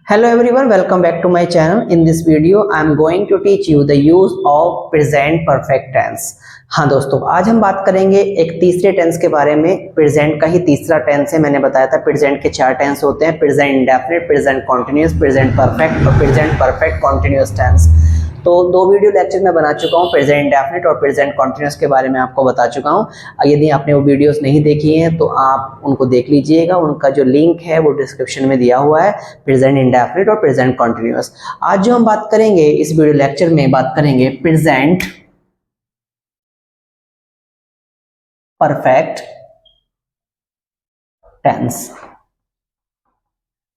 Hello everyone, welcome back to my channel. In this video, I am going to teach you the use of present perfect tense. हाँ दोस्तों, आज हम बात करेंगे एक तीसरे टेंस के बारे में। प्रेजेंट का ही तीसरा टेंस है। मैंने बताया था प्रेजेंट के 4 टेंस होते हैं, present indefinite, present continuous, present perfect और प्रेजेंट परफेक्ट कॉन्टिन्यूस टेंस। तो 2 वीडियो लेक्चर में बना चुका हूँ, प्रेजेंट इंडेफिनिट और प्रेजेंट कॉन्टिन्यूस के बारे में आपको बता चुका हूँ। यदि आपने वो वीडियोस नहीं देखी हैं तो आप उनको देख लीजिएगा, उनका जो लिंक है वो डिस्क्रिप्शन में दिया हुआ है, प्रेजेंट इंडेफिनिट और प्रेजेंट कॉन्टिन्यूस। आज जो हम बात करेंगे इस वीडियो लेक्चर में, बात करेंगे प्रेजेंट परफेक्ट टेंस।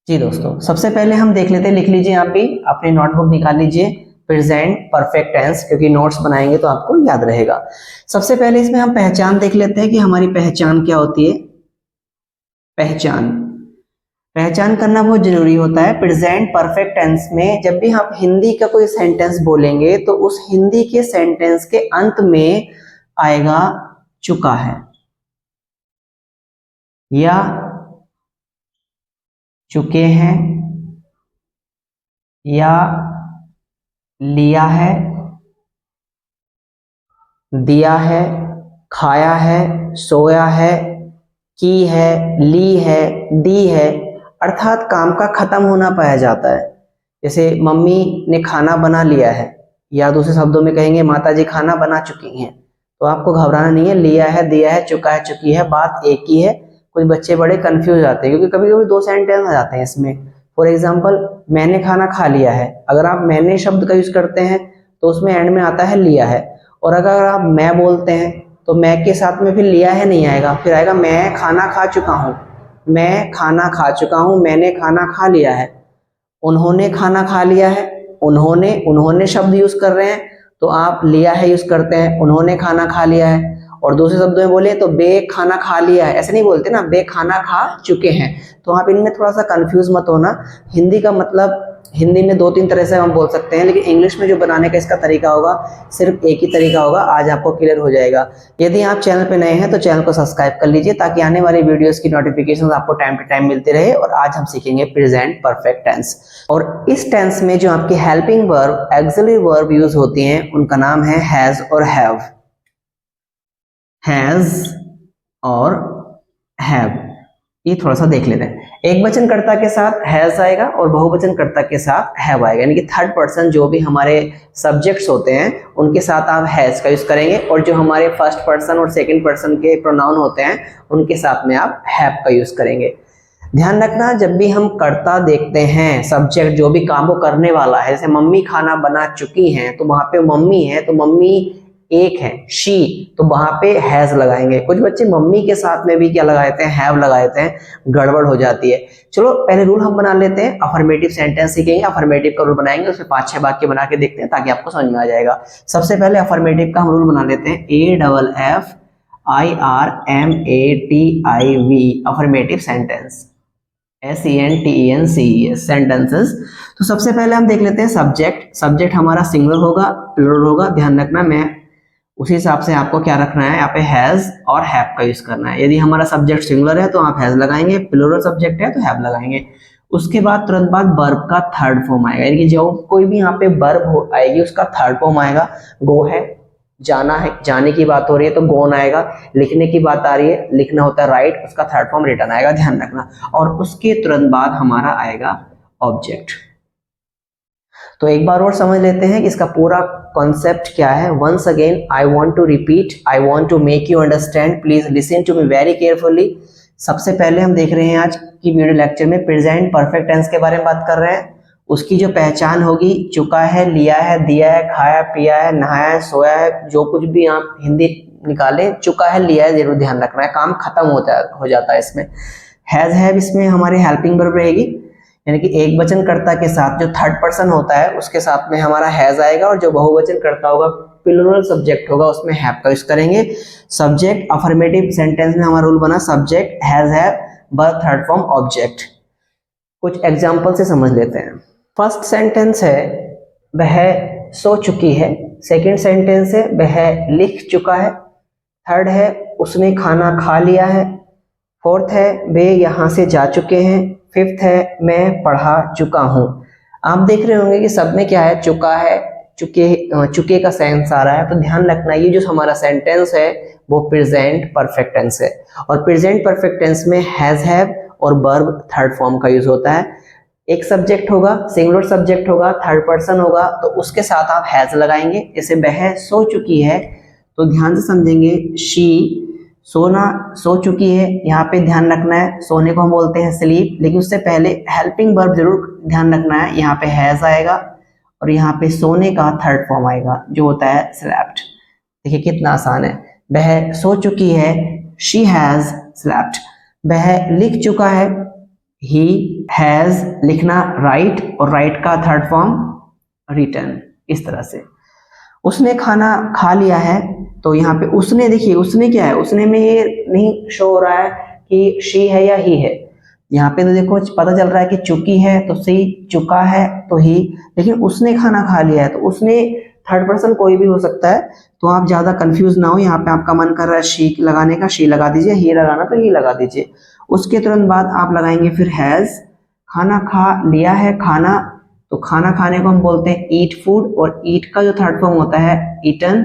जी दोस्तों, सबसे पहले हम देख लेते हैं, लिख लीजिए, आप भी अपनी नोटबुक निकाल लीजिए, प्रेजेंट परफेक्ट टेंस, क्योंकि नोट्स बनाएंगे तो आपको याद रहेगा। सबसे पहले इसमें हम पहचान देख लेते हैं कि हमारी पहचान क्या होती है। पहचान करना बहुत जरूरी होता है। प्रेजेंट परफेक्ट टेंस में जब भी हम हिंदी का कोई सेंटेंस बोलेंगे तो उस हिंदी के सेंटेंस के अंत में आएगा चुका है या चुके हैं या लिया है, दिया है, खाया है, सोया है, की है, ली है, दी है, अर्थात काम का खत्म होना पाया जाता है। जैसे मम्मी ने खाना बना लिया है, या दूसरे शब्दों में कहेंगे माताजी खाना बना चुकी हैं। तो आपको घबराना नहीं है, लिया है, दिया है, चुका है, चुकी है, बात एक ही है। कुछ बच्चे बड़े कंफ्यूज आते हैं क्योंकि कभी कभी 2 सेंटेंस आ जाते हैं इसमें। फॉर एग्जाम्पल, मैंने खाना खा लिया है, अगर आप मैंने शब्द का यूज करते हैं तो उसमें एंड में आता है लिया है, और अगर आप मैं बोलते हैं तो मैं के साथ में फिर लिया है नहीं आएगा, फिर आएगा मैं खाना खा चुका हूँ, मैं खाना खा चुका हूँ, मैंने खाना खा लिया है, उन्होंने खाना खा लिया है, उन्होंने शब्द यूज कर रहे हैं तो आप लिया है यूज करते हैं, उन्होंने खाना खा लिया है। और दूसरे शब्दों में बोले तो बे खाना खा लिया है, ऐसे नहीं बोलते ना, बे खाना खा चुके हैं। तो आप इनमें थोड़ा सा कंफ्यूज मत होना। हिंदी का मतलब हिंदी में 2-3 तरह से हम बोल सकते हैं, लेकिन इंग्लिश में जो बनाने का इसका तरीका होगा सिर्फ एक ही तरीका होगा। आज आपको क्लियर हो जाएगा। यदि आप चैनल पे नए हैं तो चैनल को सब्सक्राइब कर लीजिए ताकि आने वाली वीडियोस की नोटिफिकेशन आपको टाइम टू टाइम मिलती रहे। और आज हम सीखेंगे प्रेजेंट परफेक्ट टेंस, और इस टेंस में जो आपकी helping verb, axillary verb use होती हैं उनका नाम है हैज और हैव। हैज और हैव, ये थोड़ा सा देख लेते हैं। एक वचनकर्ता के साथ हैज आएगा और बहुवचनकर्ता के साथ हैव आएगा, यानी कि थर्ड पर्सन जो भी हमारे सब्जेक्ट्स होते हैं उनके साथ आप हैज का यूज करेंगे, और जो हमारे फर्स्ट पर्सन और सेकंड पर्सन के प्रोनाउन होते हैं उनके साथ में आप हैव का यूज करेंगे। ध्यान रखना, जब भी हम कर्ता देखते हैं, सब्जेक्ट जो भी काम को करने वाला है, जैसे मम्मी खाना बना चुकी हैं तो वहां पे मम्मी है तो मम्मी एक है, शी, तो वहां पे हैज लगाएंगे। कुछ बच्चे मम्मी के साथ में भी क्या लगाते हैं, हैव लगाते हैं, गड़बड़ हो जाती है। चलो पहले रूल हम बना लेते हैं, अफर्मेटिव सेंटेंस सीखेंगे, अफर्मेटिव का रूल बनाएंगे, उसमें 5-6 वाक्य बना के देखते हैं ताकि आपको समझ में आ जाएगा। सबसे पहले अफर्मेटिव का हम रूल बना लेते हैं, AFFIRMATIV, affirmative sentence, SENTENCES, sentences. तो सबसे पहले हम देख लेते हैं सब्जेक्ट हमारा सिंगुलर होगा, प्लुरल होगा। ध्यान रखना, मैं उसी हिसाब से आपको क्या रखना है, यहाँ पे हैज और हैव का यूज करना है। यदि हमारा सब्जेक्ट सिंगुलर है तो आप हैज लगाएंगे, प्लुरल सब्जेक्ट है तो हैव लगाएंगे। उसके बाद तुरंत बाद वर्ब का थर्ड फॉर्म आएगा, यानी कि जो कोई भी यहाँ पे वर्ब आएगी उसका थर्ड फॉर्म आएगा। गो है, जाना है, जाने की बात हो रही है तो गोन आएगा। लिखने की बात आ रही है, लिखना होता है राइट, उसका थर्ड फॉर्म रिटर्न आएगा, ध्यान रखना। और उसके तुरंत बाद हमारा आएगा ऑब्जेक्ट। तो एक बार और समझ लेते हैं कि इसका पूरा कॉन्सेप्ट क्या है। Once again I want to repeat, I want to make you understand, please listen to me very carefully. सबसे पहले हम देख रहे हैं आज की वीडियो लेक्चर में प्रेजेंट परफेक्ट टेंस के बारे में बात कर रहे हैं। उसकी जो पहचान होगी, चुका है, लिया है, दिया है, खाया, पिया है, नहाया है, सोया है, जो कुछ भी आप हिंदी निकालें, चुका है, लिया है, जरूर ध्यान रखना है, काम खत्म हो जाता है इसमें। हैज हैव इसमें हमारी हेल्पिंग वर्ब रहेगी, यानी कि एक वचनकर्ता के साथ जो थर्ड पर्सन होता है उसके साथ में हमारा हैज आएगा, और जो बहुवचनकर्ता होगा, प्लुरल सब्जेक्ट होगा, उसमें हैव का यूज करेंगे। सब्जेक्ट अफर्मेटिव सेंटेंस में हमारा रूल बना, subject has have, verb third form object. कुछ एग्जांपल से समझ लेते हैं। फर्स्ट सेंटेंस है वह सो चुकी है, सेकंड सेंटेंस है वह लिख चुका है, थर्ड है उसने खाना खा लिया है, फोर्थ है वे यहाँ से जा चुके हैं। फिफ्थ है मैं पढ़ा चुका हूँ। आप देख रहे होंगे कि सब में क्या है, चुका है, चुके का सेंस आ रहा है। तो ध्यान रखना ये जो हमारा सेंटेंस है वो प्रेजेंट परफेक्ट टेंस है, और प्रेजेंट परफेक्ट टेंस में हैज हैव और वर्ब थर्ड फॉर्म का यूज होता है। एक सब्जेक्ट होगा, सिंगुलर सब्जेक्ट होगा, थर्ड पर्सन होगा, तो उसके साथ आप हैज लगाएंगे। जैसे वह सो चुकी है, तो ध्यान से समझेंगे, शी सोना सो चुकी है, यहाँ पे ध्यान रखना है सोने को हम बोलते हैं स्लीप, लेकिन उससे पहले हेल्पिंग वर्ब जरूर ध्यान रखना है। यहाँ पे हैज आएगा और यहाँ पे सोने का थर्ड फॉर्म आएगा जो होता है स्लेप्ट। देखिए कितना आसान है, वह सो चुकी है, शी हैज स्लेप्ट। वह लिख चुका है, ही हैज लिखना राइट, और राइट का थर्ड फॉर्म रिटन। इस तरह से उसने खाना खा लिया है, तो यहाँ पे उसने, देखिए उसने क्या है, उसने में ये नहीं शो हो रहा है कि शी है या ही है। यहाँ पे तो देखो पता चल रहा है कि चुकी है तो सी, चुका है तो ही, लेकिन उसने खाना खा लिया है तो उसने थर्ड पर्सन कोई भी हो सकता है। तो आप ज्यादा कंफ्यूज ना हो, यहाँ पे आपका मन कर रहा है शी लगाने का, शी लगा दीजिए, ही लगाना तो ही लगा दीजिए। उसके तुरंत बाद आप लगाएंगे फिर हैज, खाना खा लिया है, खाना, तो खाना खाने को हम बोलते हैं ईट फूड, और ईट का जो थर्ड फॉर्म होता है ईटन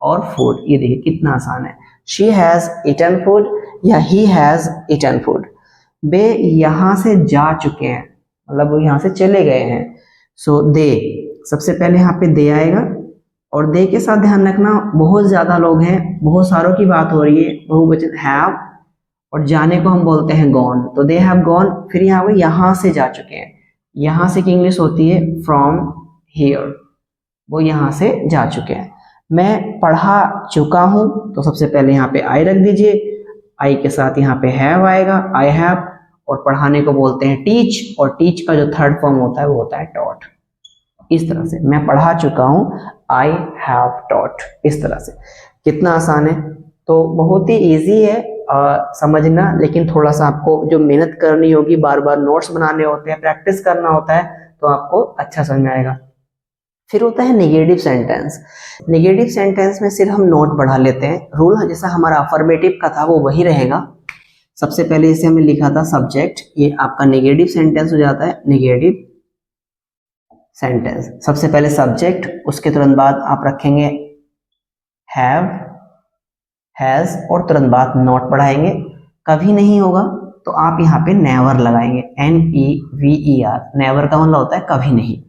और फूड। ये देखिए कितना आसान है, शी हैज ईटन फूड या ही हैज ईटन फूड। वे यहाँ से जा चुके हैं, मतलब वो यहाँ से चले गए हैं। सो दे, सबसे पहले यहाँ पे दे आएगा, और दे के साथ ध्यान रखना बहुत ज्यादा लोग हैं, बहुत सारों की बात हो रही है, बहुवचन हैव, और जाने को हम बोलते हैं गॉन। तो दे हैव गॉन, फिर यहाँ वो यहाँ से जा चुके हैं, यहाँ से की इंग्लिश होती है फ्रॉम हियर, वो यहाँ से जा चुके हैं। मैं पढ़ा चुका हूँ, तो सबसे पहले यहाँ पे आई रख दीजिए, आई के साथ यहाँ पे हैव आएगा, आई हैव, और पढ़ाने को बोलते हैं टीच, और टीच का जो थर्ड फॉर्म होता है वो होता है टॉट। इस तरह से मैं पढ़ा चुका हूँ, आई हैव टॉट। इस तरह से कितना आसान है। तो बहुत ही इजी है समझना, लेकिन थोड़ा सा आपको जो मेहनत करनी होगी, बार बार नोट्स बनाने होते हैं, प्रैक्टिस करना होता है, तो आपको अच्छा समझ में आएगा। फिर होता है नेगेटिव सेंटेंस। नेगेटिव सेंटेंस में सिर्फ हम नोट बढ़ा लेते हैं, रूल जैसा हमारा अफर्मेटिव का था वो वही रहेगा। सबसे पहले इसे हमने लिखा था सब्जेक्ट, ये आपका नेगेटिव सेंटेंस हो जाता है, नेगेटिव सेंटेंस। सबसे पहले सब्जेक्ट, उसके तुरंत बाद आप रखेंगे हैव, हैज, और तुरंत बाद नॉट बढ़ाएंगे। कभी नहीं होगा तो आप यहाँ पे नेवर लगाएंगे, NEVER। नेवर का मतलब होता है कभी नहीं।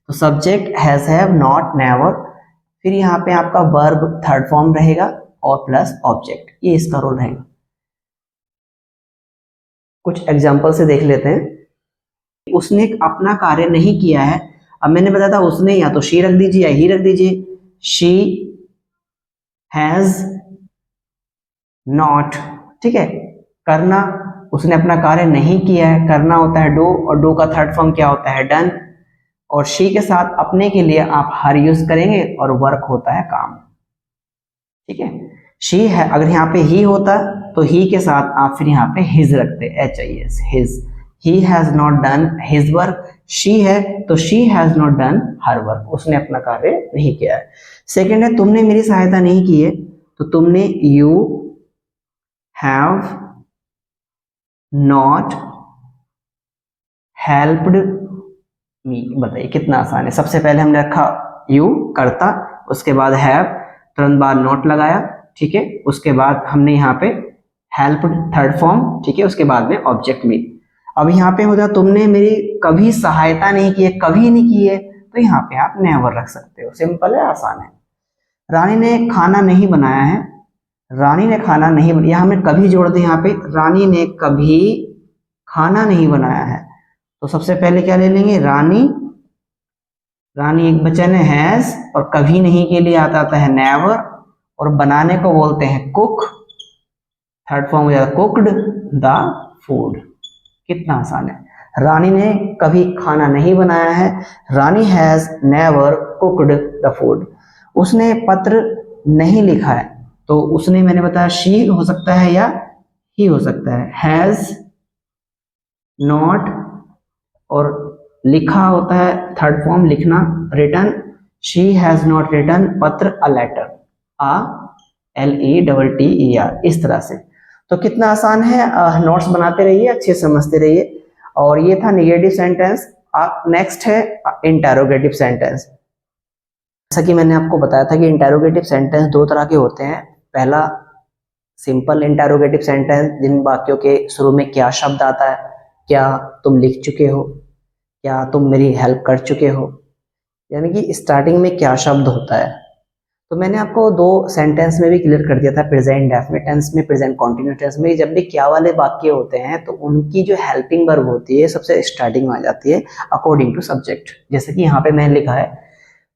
तो subject has, have, not, never. फिर यहाँ पे आपका वर्ब थर्ड फॉर्म रहेगा और प्लस ऑब्जेक्ट, ये इसका रोल रहेगा। कुछ एग्जाम्पल से देख लेते हैं। उसने अपना कार्य नहीं किया है, अब मैंने बताया था उसने, या तो शी रख दीजिए या ही रख दीजिए। शी हैज नॉट, ठीक है। करना, उसने अपना कार्य नहीं किया है, करना होता है डू, और डू का थर्ड फॉर्म क्या होता है डन। और शी के साथ अपने के लिए आप हर यूज करेंगे, और वर्क होता है काम, ठीक है। शी है, अगर यहाँ पे ही होता तो ही के साथ आप फिर यहाँ पे हिज रखते, HIS, his. He has not done his work. She है तो she has not done her work, उसने अपना कार्य नहीं किया है। सेकेंड है तुमने मेरी सहायता नहीं की है, तो तुमने you have not helped me. बताइए कितना आसान है। सबसे पहले हमने रखा यू करता, उसके बाद हैव, तुरंत बाद नॉट लगाया, ठीक है। उसके बाद हमने यहाँ पे हेल्प्ड थर्ड फॉर्म, ठीक है। उसके बाद में ऑब्जेक्ट मी। अब यहाँ पे होता तुमने मेरी कभी सहायता नहीं की है, कभी नहीं की है, तो यहाँ पे आप नेवर रख सकते हो। सिंपल है, आसान है। रानी ने खाना नहीं बनाया है, रानी ने खाना नहीं बनाया, यहाँ हमने कभी जोड़ दिया, यहाँ पे रानी ने कभी खाना नहीं बनाया है। तो सबसे पहले क्या ले लेंगे, रानी, रानी एक वचन है हैज, और कभी नहीं के लिए आता है नेवर, और बनाने को बोलते हैं कुक, थर्ड फॉर्म हो जाता है कुक्ड द फूड। कितना आसान है। रानी ने कभी खाना नहीं बनाया है, Rani has never cooked the food. उसने पत्र नहीं लिखा है, तो उसने मैंने बताया शी हो सकता है या ही हो सकता है। हैज नॉट, और लिखा होता है थर्ड फॉर्म लिखना, written. She has not written पत्र, अ लेटर, LETTER। इस तरह से तो कितना आसान है, नोट्स बनाते रहिए, अच्छे से समझते रहिए। और ये था निगेटिव सेंटेंस। नेक्स्ट है इंटेरोगेटिव सेंटेंस। जैसा कि मैंने आपको बताया था कि इंटेरोगेटिव सेंटेंस दो तरह के होते हैं। पहला सिंपल इंटेरोगेटिव सेंटेंस, जिन वाक्यों के शुरू में क्या शब्द आता है, क्या तुम लिख चुके हो, क्या तुम मेरी हेल्प कर चुके हो, यानी कि स्टार्टिंग में क्या शब्द होता है। तो मैंने आपको दो सेंटेंस में भी क्लियर कर दिया था, प्रेजेंट इंडेफिनिट टेंस में, प्रेजेंट कंटीन्यूअस टेंस में। जब भी क्या वाले वाक्य होते हैं तो उनकी जो हेल्पिंग वर्ब होती है सबसे स्टार्टिंग में आ जाती है अकॉर्डिंग टू सब्जेक्ट। जैसे कि यहाँ पे मैंने लिखा है,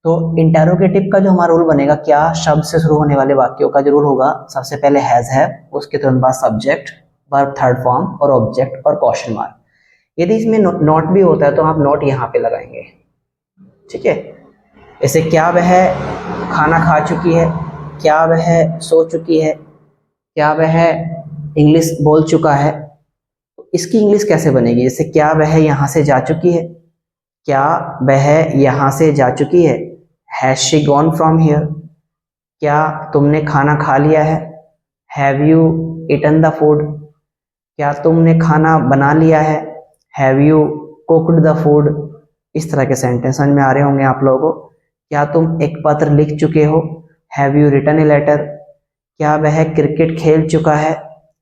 तो इंटेरोगेटिव का जो हमारा रूल बनेगा, क्या शब्द से शुरू होने वाले वाक्यों का जो रूल होगा, सबसे पहले हैज है, उसके तुरंत बाद सब्जेक्ट, वर्ब थर्ड फॉर्म और ऑब्जेक्ट और क्वेश्चन मार्क। यदि इसमें नॉट भी होता है तो आप नॉट यहाँ पे लगाएंगे, ठीक है। जैसे क्या वह खाना खा चुकी है, क्या वह सो चुकी है, क्या वह इंग्लिश बोल चुका है, तो इसकी इंग्लिश कैसे बनेगी? जैसे क्या वह यहाँ से जा चुकी है, क्या वह यहाँ से जा चुकी है, has she gone from here. क्या तुमने खाना खा लिया है, have you eaten the food. क्या तुमने खाना बना लिया है, have you cooked the food. इस तरह के सेंटेंस समझ में आ रहे होंगे आप लोगों को। क्या तुम एक पत्र लिख चुके हो, have you written a letter. क्या वह क्रिकेट खेल चुका है,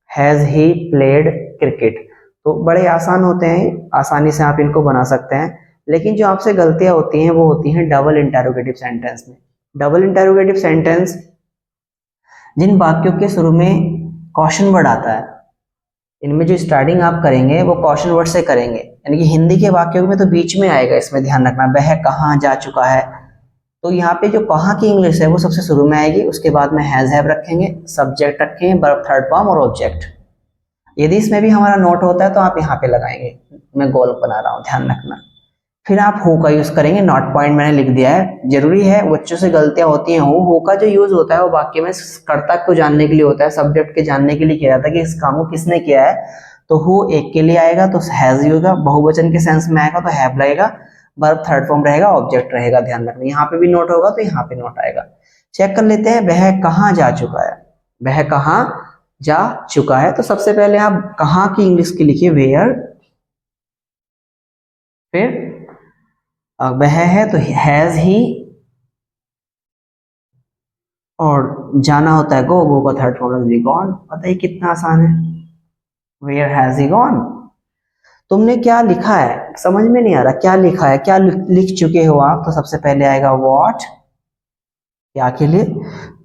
हैज ही प्लेड क्रिकेट। तो बड़े आसान होते हैं, आसानी से आप इनको बना सकते हैं। लेकिन जो आपसे गलतियां होती हैं वो होती हैं डबल इंटेरोगेटिव सेंटेंस में। डबल इंटेरोगेटिव सेंटेंस जिन वाक्यों के शुरू में क्वेश्चन वर्ड आता है, इनमें जो स्टार्टिंग आप करेंगे वो क्वेश्चन वर्ड से करेंगे, यानी कि हिंदी के वाक्यों में तो बीच में आएगा, इसमें ध्यान रखना। वह कहाँ जा चुका है, तो यहाँ पे जो कहाँ की इंग्लिश है वो सबसे शुरू में आएगी, उसके बाद में हैज हैव रखेंगे, सब्जेक्ट रखेंगे, वर्ब थर्ड फॉर्म और ऑब्जेक्ट। यदि इसमें भी हमारा नोट होता है तो आप यहाँ पे लगाएंगे, मैं गोल बना रहा हूँ, ध्यान रखना। फिर आप हु का यूज करेंगे, नॉट पॉइंट मैंने लिख दिया है, जरूरी है, बच्चों से गलतियां होती हैं। हु का जो यूज होता है वो वाक्य में कर्ता को जानने के लिए होता है, सब्जेक्ट के जानने के लिए किया जाता है कि इस काम को किसने किया है। तो हु एक के लिए आएगा तो हैज होगा, बहुवचन के सेंस में आएगा तो हैव लगेगा, वर्ब थर्ड फॉर्म रहेगा, ऑब्जेक्ट रहेगा, ध्यान रखना। यहाँ पे भी नोट होगा तो यहाँ पे नोट आएगा। चेक कर लेते हैं, वह कहाँ जा चुका है, वह कहाँ जा चुका है। तो सबसे पहले आप कहाँ की इंग्लिश की लिखिए, वेयर। फिर वह है तो हैज ही, और जाना होता है गो, गो का थर्ड फॉर्म है गॉन। बताइए कितना आसान है, वेयर हैज ही गॉन। तुमने क्या लिखा है, समझ में नहीं आ रहा क्या लिखा है, क्या लिख चुके हो आप, तो सबसे पहले आएगा व्हाट, क्या के लिए,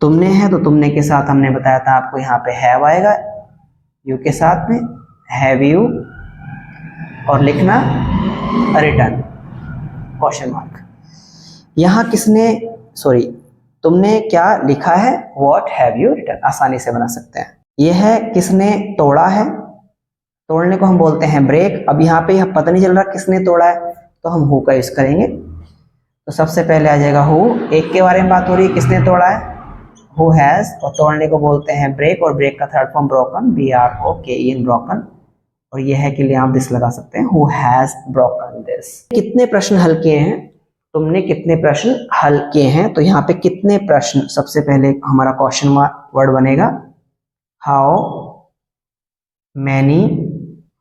तुमने है तो तुमने के साथ हमने बताया था आपको यहाँ पे हैव आएगा, यू के साथ में हैव यू, और लिखना रिटर्न क्वेश्चन मार्क। यहाँ किसने, सॉरी, तुमने क्या लिखा है, व्हाट हैव यू रिटन, आसानी से बना सकते हैं। यह है किसने तोड़ा है, तोड़ने को हम बोलते हैं ब्रेक। अब यहाँ पे यह पता नहीं चल रहा किसने तोड़ा है तो हम हु का यूज करेंगे। तो सबसे पहले आ जाएगा हु, एक के बारे में बात हो रही है, किसने तोड़ा है, हु हैज, और तोड़ने को बोलते हैं ब्रेक, और ब्रेक का third form broken, BROKEN broken, और यह है के लिए आप दिस लगा सकते हैं, हु हैज ब्रोकन दिस। कितने प्रश्न हल किए हैं, तुमने कितने प्रश्न हल किए हैं। तो यहाँ पे कितने प्रश्न, सबसे पहले हमारा क्वेश्चन वर्ड बनेगा, how many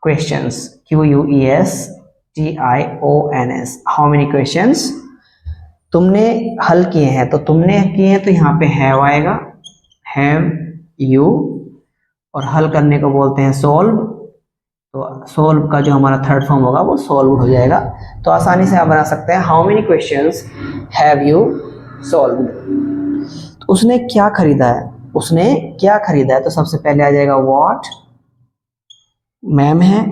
questions, QUESTIONS, how many questions तुमने हल किए हैं। तो तुमने किए हैं तो यहाँ पे हैव आएगा, हैव यू, और हल करने को बोलते हैं सोल्व। तो सोल्व का जो हमारा थर्ड फॉर्म होगा वो सोल्व हो जाएगा। तो आसानी से आप बना सकते हैं, how many questions have you solved. तो उसने क्या खरीदा है, उसने क्या खरीदा है, तो सबसे पहले आ जाएगा व्हाट, मैम है,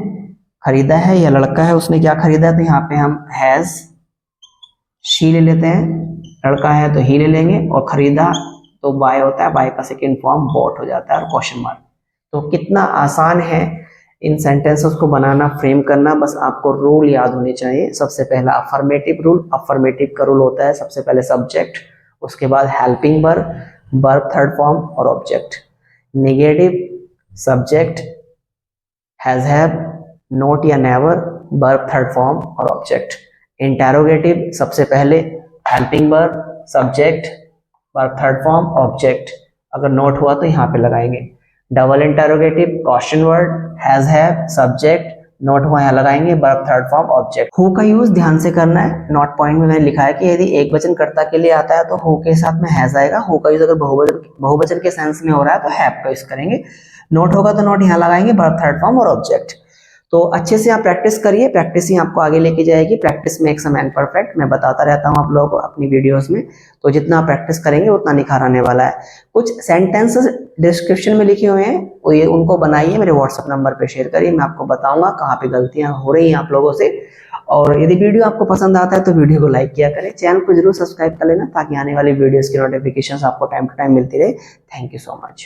खरीदा है या लड़का है, उसने क्या खरीदा है, तो यहाँ पे हम हैज शी ले लेते हैं, लड़का है तो ही ले लेंगे, और खरीदा तो बाय होता है, बाय का सेकेंड फॉर्म बॉट हो जाता है, और क्वेश्चन मार्क। तो कितना आसान है इन सेंटेंसेस को बनाना, फ्रेम करना। बस आपको रूल याद होने चाहिए। सबसे पहला अफर्मेटिव रूल, अफर्मेटिव का रूल होता है सबसे पहले सब्जेक्ट, उसके बाद helping verb, verb third form और object. Negative subject, has have, not या नेवर, वर्ब थर्ड फॉर्म और ऑब्जेक्ट। इंटेरोगेटिव सबसे पहले helping verb, subject, verb third form, object. अगर नोट हुआ तो यहाँ पे लगाएंगे। Double interrogative, question word, has have, subject, not हुआ यहाँ लगाएंगे, verb third form, object. Who का यूज ध्यान से करना है। नोट पॉइंट में मैंने लिखा है कि यदि एक वचन कर्ता के लिए आता है तो हु के साथ में हैज आएगा। हु का यूज अगर बहुवचन के सेंस में हो रहा है तो हैव का यूज करेंगे। नोट होगा तो नोट यहाँ लगाएंगे, वर्ब थर्ड फॉर्म और ऑब्जेक्ट। तो अच्छे से आप प्रैक्टिस करिए, प्रैक्टिस ही आपको आगे लेके जाएगी। Practice makes a man perfect, मैं बताता रहता हूँ आप लोगों को अपनी वीडियोस में। तो जितना आप प्रैक्टिस करेंगे उतना निखार आने वाला है। कुछ सेंटेंसेस डिस्क्रिप्शन में लिखे हुए हैं, वो ये उनको बनाइए, मेरे व्हाट्सएप नंबर पे शेयर करिए, मैं आपको बताऊंगा कहाँ पे गलतियां हो रही हैं आप लोगों से। और यदि वीडियो आपको पसंद आता है तो वीडियो को लाइक किया करें, चैनल को जरूर सब्सक्राइब कर लेना ताकि आने वाली वीडियोस की नोटिफिकेशन आपको टाइम टू टाइम मिलती रहे। Thank you so much.